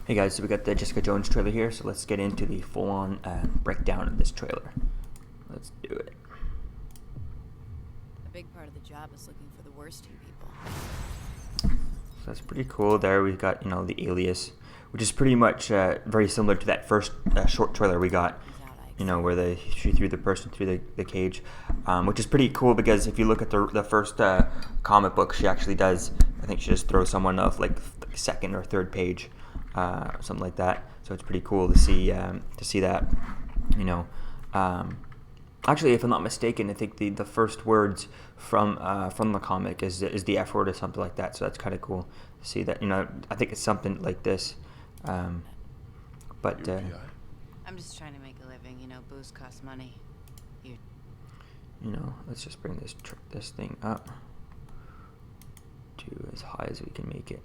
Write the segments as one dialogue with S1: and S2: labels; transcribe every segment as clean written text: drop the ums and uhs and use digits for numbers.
S1: Hey guys, so we got the Jessica Jones trailer here, so let's get into the full-on breakdown of this trailer. Let's do it.
S2: A big part of the job is looking for the worst in people.
S1: So that's pretty cool. There we've got, the alias, which is pretty much very similar to that first short trailer we got, where she threw the person through the cage, which is pretty cool because if you look at the first comic book, she actually does, I think she just throws someone off like second or third page. Something like that. So it's pretty cool to see that. Actually, if I'm not mistaken, I think the first words from the comic is the F word or something like that. So that's kind of cool to see that. I think it's something like this. But
S2: I'm just trying to make a living. Booze costs money.
S1: Let's just bring this thing up to as high as we can make it.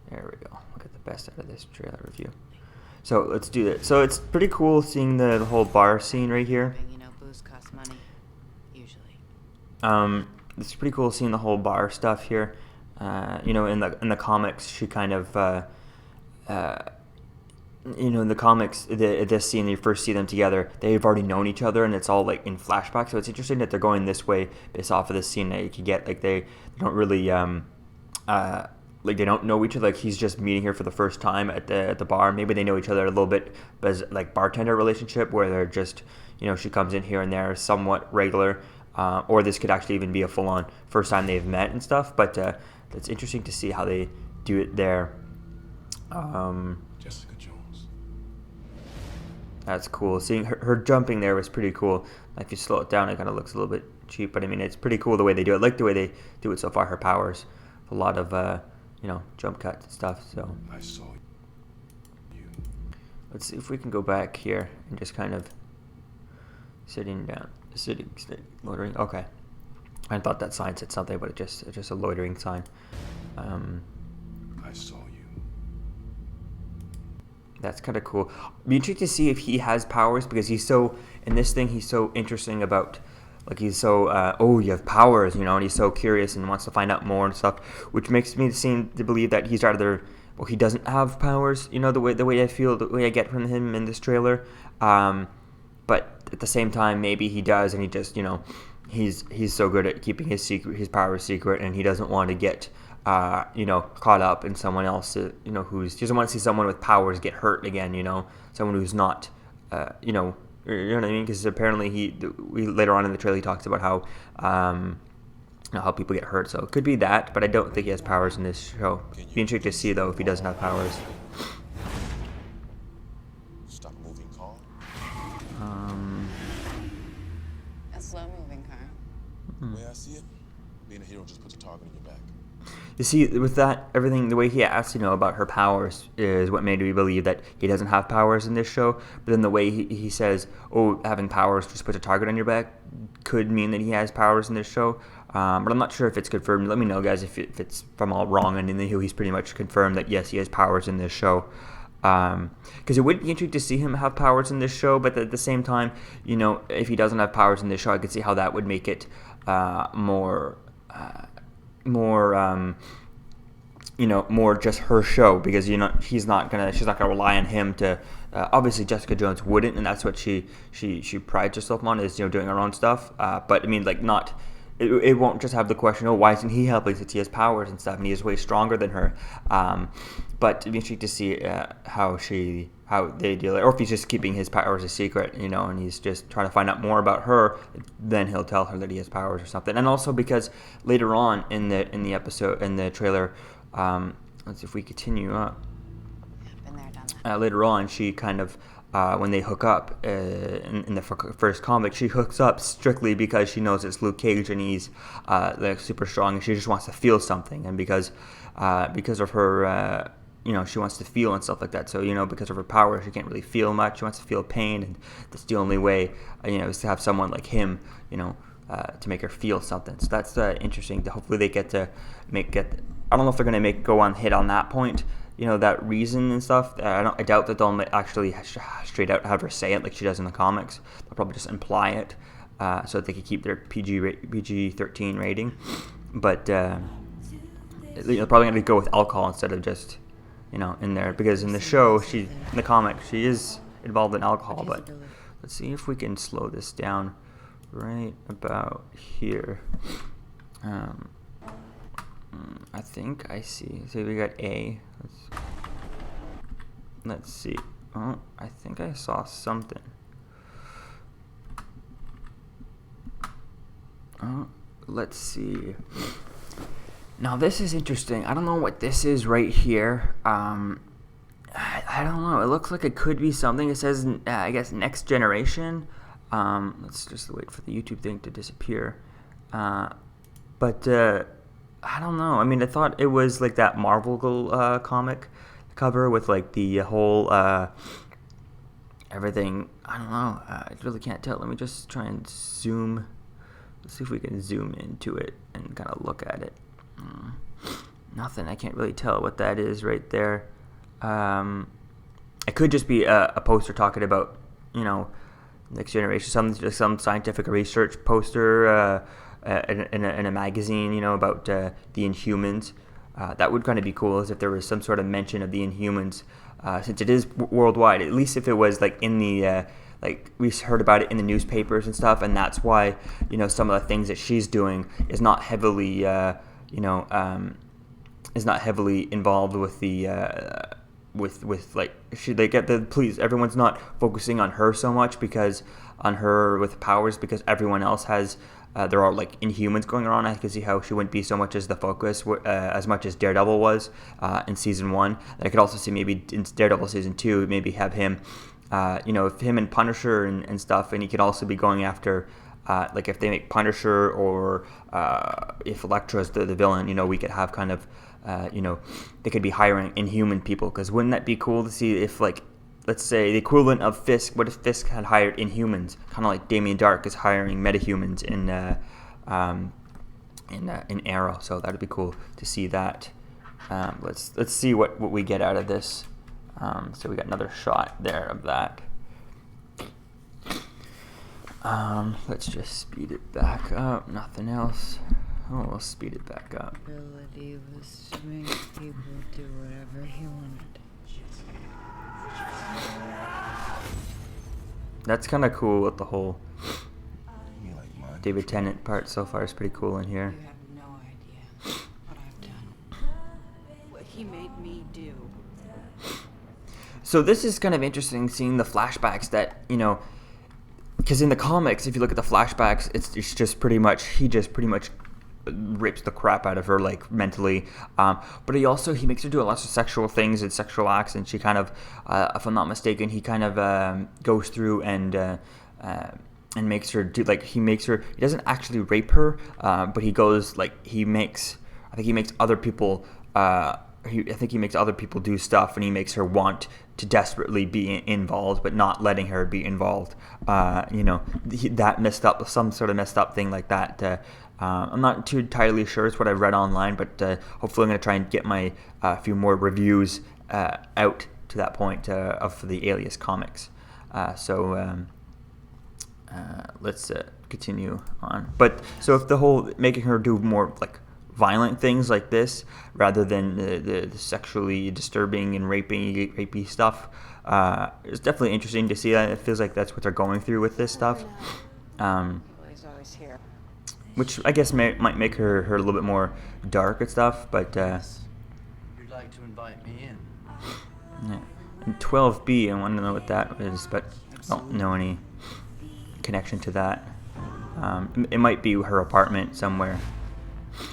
S1: There we go. We'll get the best out of this trailer review. So let's do it. So it's pretty cool seeing the whole bar scene right here.
S2: Booze costs money, usually.
S1: It's pretty cool seeing the whole bar stuff here. In the comics, she kind of, in the comics, this scene you first see them together, they've already known each other, and it's all like in flashback. So it's interesting that they're going this way based off of this scene that you could get. Like they don't really like they don't know each other. Like he's just meeting her for the first time at the bar. Maybe they know each other a little bit as like bartender relationship where they're just she comes in here and there somewhat regular, or this could actually even be a full-on first time they've met and stuff. But it's interesting to see how they do it there.
S3: Jessica Jones.
S1: That's cool. Seeing her jumping there was pretty cool. Like if you slow it down, it kind of looks a little bit cheap, but I mean it's pretty cool the way they do it. I like the way they do it so far. Her powers, a lot of jump cuts and stuff. So
S3: I saw you.
S1: Let's see if we can go back here and just kind of sitting, loitering. Okay, I thought that sign said something, but it's just a loitering sign.
S3: I saw you.
S1: That's kind of cool. Be interesting to see if he has powers because he's so interesting about. Like he's so, you have powers, and he's so curious and wants to find out more and stuff, which makes me seem to believe that he's either, he doesn't have powers, the way I feel, the way I get from him in this trailer, but at the same time, maybe he does, and he just, he's so good at keeping his powers secret, and he doesn't want to get, caught up in someone else, he doesn't want to see someone with powers get hurt again, someone who's not, you know what I mean? Because apparently later on in the trailer he talks about how how people get hurt. So it could be that, but I don't think he has powers in this show. Be interesting to see though if he doesn't have powers.
S3: Stop moving car.
S2: A slow-moving car.
S3: The way I see it, being a hero just puts a target on your back.
S1: You see, with that, everything, the way he asked, about her powers is what made me believe that he doesn't have powers in this show. But then the way he says, having powers just puts a target on your back could mean that he has powers in this show. But I'm not sure if it's confirmed. Let me know, guys, if if I'm all wrong. And he's pretty much confirmed that, yes, he has powers in this show. Because it would be interesting to see him have powers in this show. But at the same time, if he doesn't have powers in this show, I could see how that would make it more just her show, because she's not gonna rely on him to. Obviously, Jessica Jones wouldn't, and that's what she prides herself on, is doing her own stuff. But I mean, like not. It won't just have the question, why isn't he helping since he has powers and stuff, and he is way stronger than her. But it'd be interesting to see how they deal it, or if he's just keeping his powers a secret, and he's just trying to find out more about her. Then he'll tell her that he has powers or something. And also because later on in the episode, in the trailer, let's see if we continue up.
S2: Been there, done that.
S1: Later on, she kind of. When they hook up in the first comic, she hooks up strictly because she knows it's Luke Cage and he's like super strong, and she just wants to feel something, and because of her, she wants to feel and stuff like that. So because of her power, she can't really feel much. She wants to feel pain, and that's the only way, is to have someone like him, to make her feel something. So that's interesting. Hopefully they get to I don't know if they're gonna go on hit on that point. That reason and stuff. I doubt that they'll actually straight out have her say it like she does in the comics. They'll probably just imply it so that they can keep their PG-13 rating. But probably going to go with alcohol instead of just you know, in there, because in the show, in the comic, she is involved in alcohol. But let's see if we can slow this down right about here. I think I see. So we got A. Let's see. Oh, I think I saw something. Oh, let's see. Now this is interesting. I don't know what this is right here. I don't know. It looks like it could be something. It says, I guess, next generation. Let's just wait for the YouTube thing to disappear. But I don't know. I mean, I thought it was like that Marvel comic cover with like the whole everything. I don't know. I really can't tell. Let me just try and zoom. Let's see if we can zoom into it and kind of look at it. Nothing. I can't really tell what that is right there. It could just be a poster talking about, you know, next generation, some scientific research poster in a magazine, you know, about the Inhumans. That would kind of be cool, as if there was some sort of mention of the Inhumans, since it is worldwide. At least if it was like in the like we heard about it in the newspapers and stuff, and that's why, you know, some of the things that she's doing is not heavily is not heavily involved with the with like they get the police. Everyone's not focusing on her so much because on her with powers, because everyone else has. There are like Inhumans going around. I can see how she wouldn't be so much as the focus, as much as Daredevil was in season 1. And I could also see maybe in Daredevil season 2, maybe have him, if him and Punisher and stuff, and he could also be going after, like if they make Punisher or if Elektra's the villain, you know, we could have kind of, they could be hiring Inhuman people, because wouldn't that be cool to see if, like, let's say the equivalent of Fisk. What if Fisk had hired Inhumans, kind of like Damien Dark is hiring metahumans in Arrow? So that'd be cool to see that. Let's see what we get out of this. So we got another shot there of that. Let's just speed it back up. Nothing else. Oh, we'll speed it back up.
S2: Ability was to make people do whatever he wanted.
S1: That's kind of cool with the whole
S3: You like mine?
S1: David Tennant part so far is pretty cool in here.
S2: You have no idea what I've done. What he made me do.
S1: So this is kind of interesting, seeing the flashbacks that, you know, because in the comics, if you look at the flashbacks, it's just pretty much, he just pretty much rips the crap out of her, like, mentally, but he makes her do a lot of sexual things and sexual acts, and she kind of, if I'm not mistaken, he kind of goes through and makes her do, like, he doesn't actually rape her, but he goes, like, I think he makes other people do stuff, and he makes her want to desperately be involved, but not letting her be involved. That messed up, some sort of messed up thing like that. I'm not too entirely sure. It's what I've read online, but hopefully I'm going to try and get my few more reviews out to that point of the Alias comics. Let's continue on. But so if the whole making her do more like violent things like this rather than the sexually disturbing and rapey stuff, it's definitely interesting to see that. It feels like that's what they're going through with this stuff.
S2: He's always here.
S1: Which I guess might make her a little bit more dark and stuff, but
S4: You'd like to invite me in?
S1: yeah. And 12B, I want to know what that is, but I don't know any connection to that. It might be her apartment somewhere.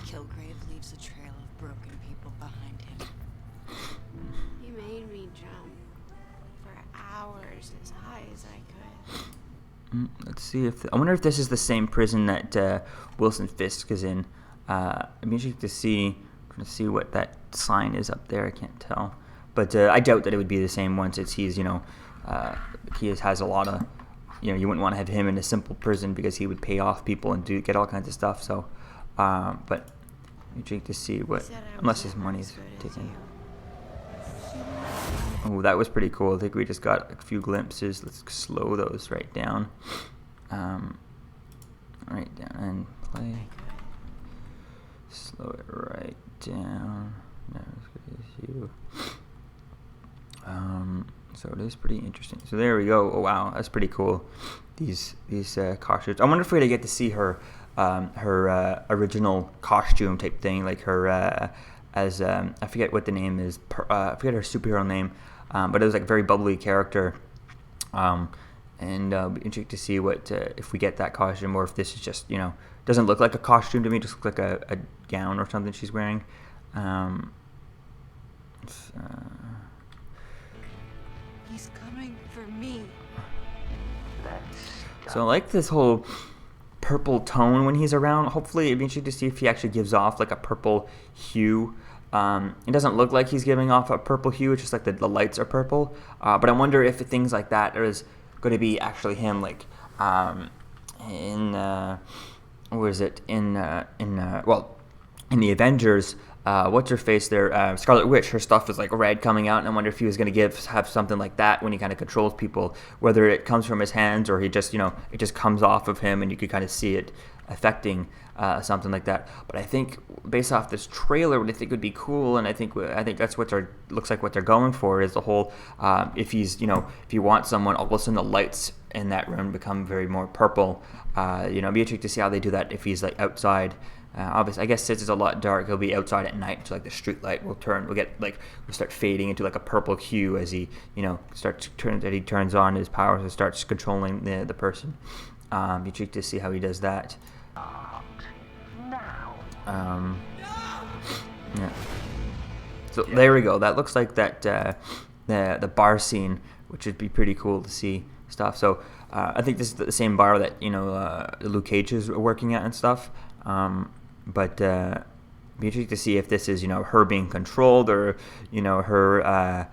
S2: Kilgrave leaves a trail of broken people behind him.
S5: He made me jump for hours as high as I could.
S1: Let's see I wonder if this is the same prison that Wilson Fisk is in. I'm interested to see what that sign is up there. I can't tell, but I doubt that it would be the same one, since he's, he has a lot of, you wouldn't want to have him in a simple prison because he would pay off people and get all kinds of stuff. So, but interesting to see unless his money's taken. Oh, that was pretty cool. I think we just got a few glimpses. Let's slow those right down. Right down and play. Slow it right down. Not as good as you. So it is pretty interesting. So there we go. Oh wow, that's pretty cool. These costumes. I wonder if we're gonna get to see her original costume type thing, like her as I forget what the name is. I forget her superhero name, but it was like a very bubbly character. And it'll be interesting to see what if we get that costume, or if this is just doesn't look like a costume to me, just look like a gown or something she's wearing.
S2: He's coming for me.
S1: So I like this whole purple tone when he's around. Hopefully it'd be interesting to see if he actually gives off like a purple hue. It doesn't look like he's giving off a purple hue. It's just like the lights are purple. But I wonder if things like that is going to be actually him, like in where is it in the Avengers. What's her face there? Scarlet Witch. Her stuff is like red coming out, and I wonder if he was going to have something like that when he kind of controls people, whether it comes from his hands or he just it just comes off of him, and you could kind of see it affecting something like that. But I think based off this trailer, what I think would be cool, and I think that's what looks like what they're going for is the whole if he's if you want someone, all of a sudden the lights in that room become very more purple. It'd be interesting to see how they do that if he's like outside. Obviously, I guess since it's a lot dark, he'll be outside at night, so like the street light will start fading into like a purple hue as he turns on his powers and starts controlling the person. Be tricky to see how he does that. Yeah. So there we go. That looks like that the bar scene, which would be pretty cool to see stuff. So I think this is the same bar that Luke Cage is working at and stuff. But be interesting to see if this is her being controlled, or her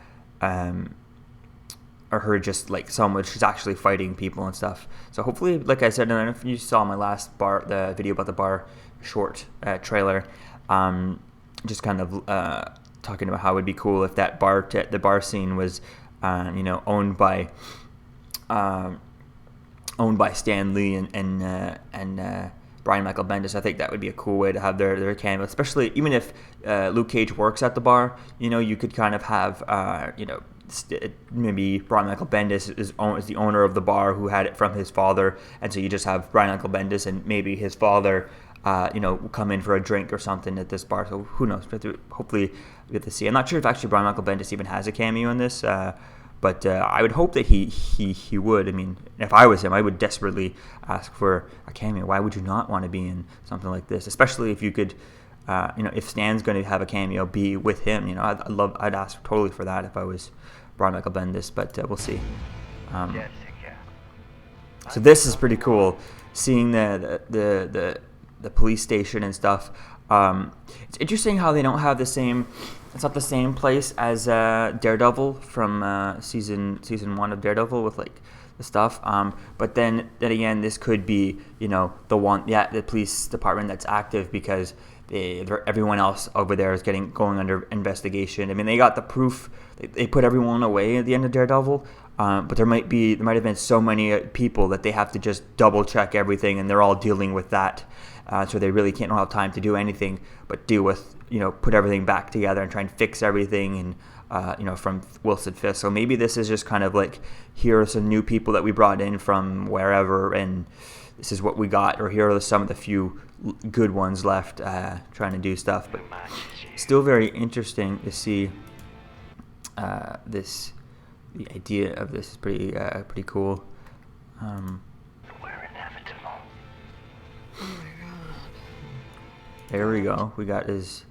S1: or her just like someone she's actually fighting people and stuff. So hopefully, like I said, and if you saw my last the video about the bar short trailer, just kind of talking about how it would be cool if that the bar scene was owned by Stan Lee and Brian Michael Bendis. I think that would be a cool way to have their cameo, especially even if Luke Cage works at the bar. You could kind of have maybe Brian Michael Bendis is the owner of the bar who had it from his father, and so you just have Brian Michael Bendis and maybe his father come in for a drink or something at this bar. So who knows? Hopefully we get to see. I'm not sure if actually Brian Michael Bendis even has a cameo in this. But I would hope that he would. I mean, if I was him, I would desperately ask for a cameo. Why would you not want to be in something like this? Especially if you could, if Stan's going to have a cameo, be with him. I'd ask totally for that if I was Brian Michael Bendis. But we'll see. So this is pretty cool, seeing the police station and stuff. It's interesting how they don't have the same. It's not the same place as Daredevil from season 1 of Daredevil with like the stuff. But then again, this could be the police department that's active, because everyone else over there is going under investigation. I mean, they got the proof. They put everyone away at the end of Daredevil. But there might have been so many people that they have to just double check everything, and they're all dealing with that. So they really don't have time to do anything but deal with, put everything back together and try and fix everything, and from Wilson Fisk. So maybe this is just kind of like, here are some new people that we brought in from wherever, and this is what we got, or here are some of the few good ones left trying to do stuff. But still very interesting to see this. The idea of this is pretty cool.
S4: We're inevitable.
S1: There we go. We got his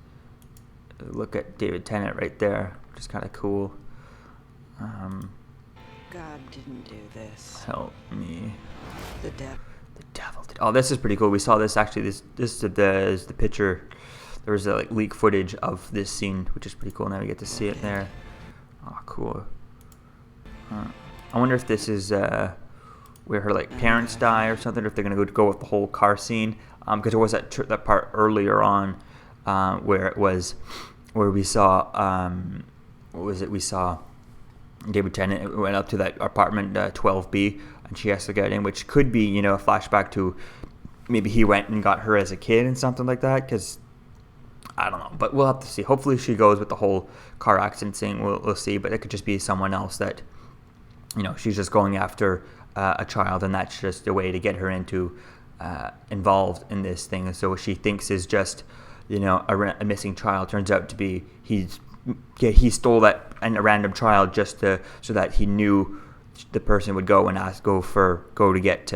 S1: look at David Tennant right there, which is kind of cool.
S2: God didn't do this.
S1: Help me.
S2: The devil.
S1: The devil did. Oh, this is pretty cool. We saw this actually. This is the picture. There was like leak footage of this scene, which is pretty cool. Now we get to see it there. Oh, cool. I wonder if this is where her parents die or something, or if they're gonna go with the whole car scene. Because there was that part earlier on where we saw what was it? We saw David Tennant went up to that apartment 12B, and she has to get in, which could be a flashback to maybe he went and got her as a kid and something like that. Because I don't know, but we'll have to see. Hopefully she goes with the whole car accident thing. We'll see, but it could just be someone else that, she's just going after a child, and that's just a way to get her involved in this thing. And so what she thinks is just, a missing child turns out to be he stole that and a random child just so that he knew the person would go and go to get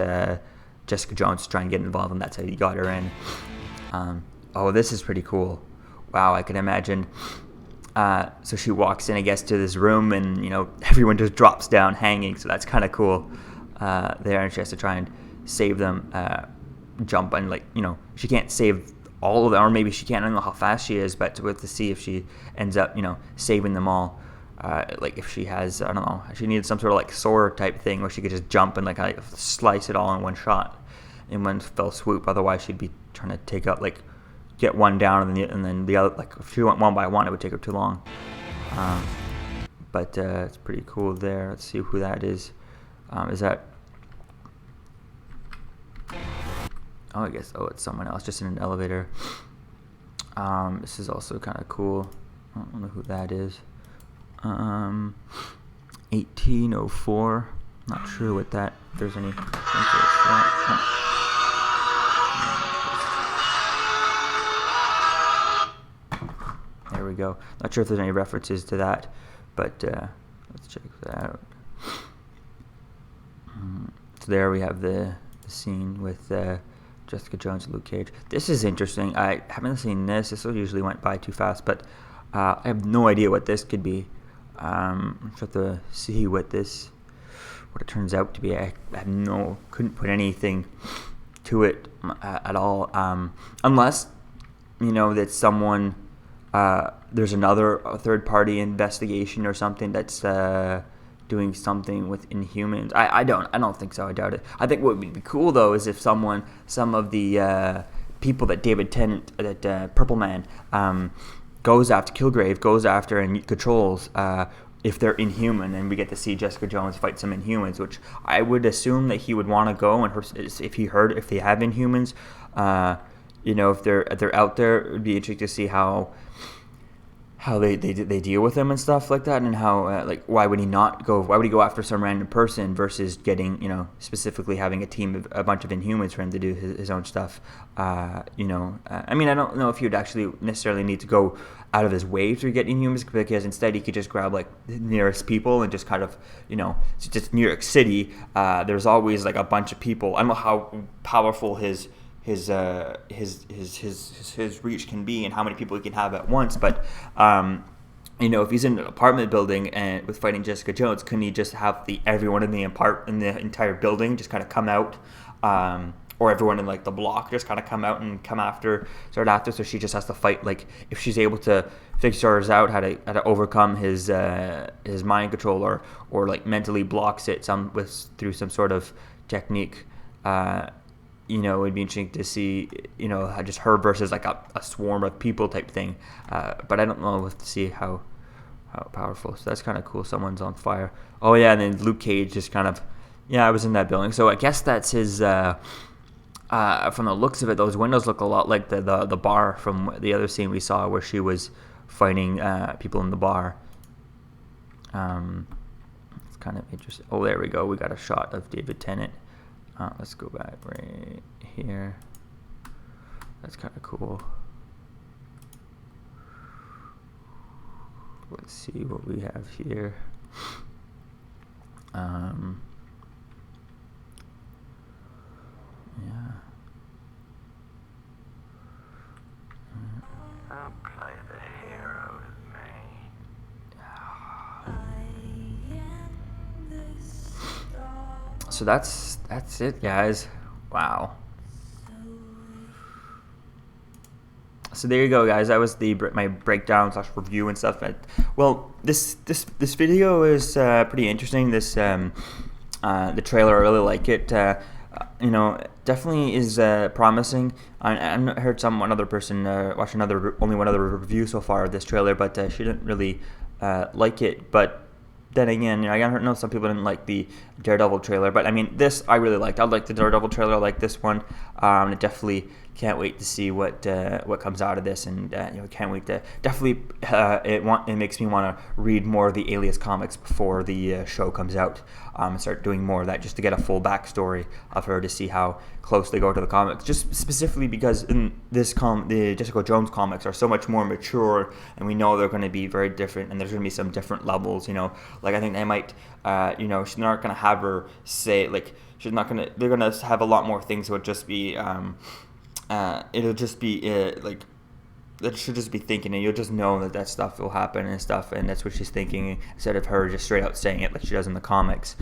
S1: Jessica Jones to try and get involved, and that's how he got her in. Oh, this is pretty cool. Wow, I can imagine. So she walks in, I guess, to this room, and everyone just drops down hanging. So that's kind of cool there, and she has to try and save them. Jump and she can't save all of them, or maybe she can't. I don't know how fast she is, but we'll have to see if she ends up saving them all. If she has, I don't know, she needed some sort of sword type thing where she could just jump and slice it all in one shot, in one fell swoop. Otherwise, she'd be trying to take out get one down and then the other. If she went one by one, it would take her too long. But it's pretty cool there. Let's see who that is. Is that? Oh, I guess. Oh, it's someone else, just in an elevator. This is also kind of cool. I don't know who that is. 1804. Not sure what that. If there's any. There we go. Not sure if there's any references to that, but let's check that out. So there we have the scene with Jessica Jones and Luke Cage. This is interesting. I haven't seen this. This usually went by too fast, but I have no idea what this could be. I'm trying to see what it turns out to be. I couldn't put anything to it at all, unless that someone there's another third-party investigation or something that's doing something with Inhumans. I don't think so. I doubt it. I think what would be cool though is if some of the people that David Tennant, that Purple Man, Kilgrave goes after and controls, if they're Inhuman, and we get to see Jessica Jones fight some Inhumans, which I would assume that he would want to go, and if they have Inhumans, if they're out there, it would be interesting to see how they deal with them and stuff like that, and how why would he go after some random person versus getting specifically having a bunch of Inhumans for him to do his own stuff. I mean, I don't know if he would actually necessarily need to go out of his way to get Inhumans, because instead he could just grab the nearest people and just kind of it's just New York City. There's always a bunch of people. I don't know how powerful his reach can be and how many people he can have at once, but if he's in an apartment building and with fighting Jessica Jones, couldn't he just have everyone in the entire building just kind of come out, or everyone in the block just kind of come out and start after, so she just has to fight, if she's able to figure out how to overcome his mind control, or mentally blocks it through some sort of technique. It'd be interesting to see, just her versus a swarm of people type thing. But I don't know. We'll have to see how powerful. So that's kind of cool. Someone's on fire. Oh yeah, and then Luke Cage just kind of, I was in that building. So I guess that's his. From the looks of it, those windows look a lot like the bar from the other scene we saw where she was fighting people in the bar. It's kind of interesting. Oh, there we go. We got a shot of David Tennant. Let's go back right here. That's kind of cool. Let's see what we have here. Yeah.
S3: I'll play the hero with me.
S1: So that's it, guys. Wow. So there you go, guys. That was my breakdown / review and stuff. Well, this video is pretty interesting. The trailer, I really like it. Definitely is promising. I heard one other person watch only one other review so far of this trailer, but she didn't really like it. But then again, I know some people didn't like the Daredevil trailer, but I mean, this I really liked. I liked the Daredevil trailer. I like this one. It definitely can't wait to see what comes out of this, and can't wait to definitely it makes me want to read more of the Alias comics before the show comes out, and start doing more of that just to get a full backstory of her, to see how close they go to the comics, just specifically because in this the Jessica Jones comics are so much more mature, and we know they're going to be very different, and there's going to be some different levels, like I think they might she's not going to have her say, like, they're going to have a lot more things that would just be it'll just be like, that she'll just be thinking, and you'll just know that stuff will happen and stuff, and that's what she's thinking, instead of her just straight out saying it like she does in the comics,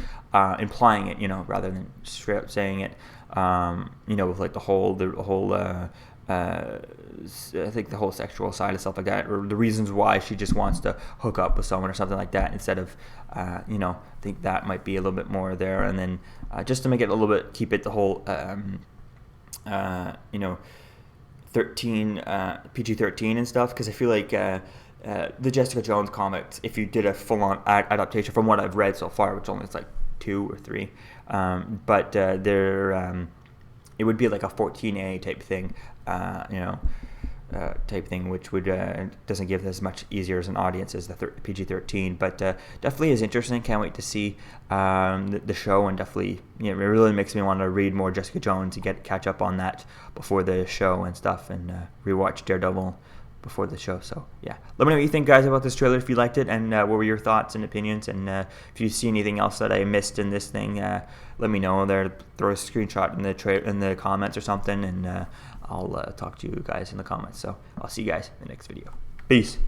S1: implying it, rather than straight out saying it, with like the whole I think the whole sexual side and stuff like that, or the reasons why she just wants to hook up with someone or something like that, instead of I think that might be a little bit more there, and then just to make it a little bit, keep it the whole 13 PG-13 and stuff, because I feel like the Jessica Jones comics, if you did a full-on adaptation from what I've read so far, which only is like 2 or 3, but they're it would be like a 14A type thing, which would doesn't give as much easier as an audience as the PG-13, but definitely is interesting. Can't wait to see the show, and definitely it really makes me want to read more Jessica Jones and catch up on that before the show and stuff, and rewatch Daredevil before the show. So yeah, let me know what you think, guys, about this trailer, if you liked it, and what were your thoughts and opinions, and if you see anything else that I missed in this thing, let me know there. Throw a screenshot in the comments or something, and I'll talk to you guys in the comments. So I'll see you guys in the next video. Peace.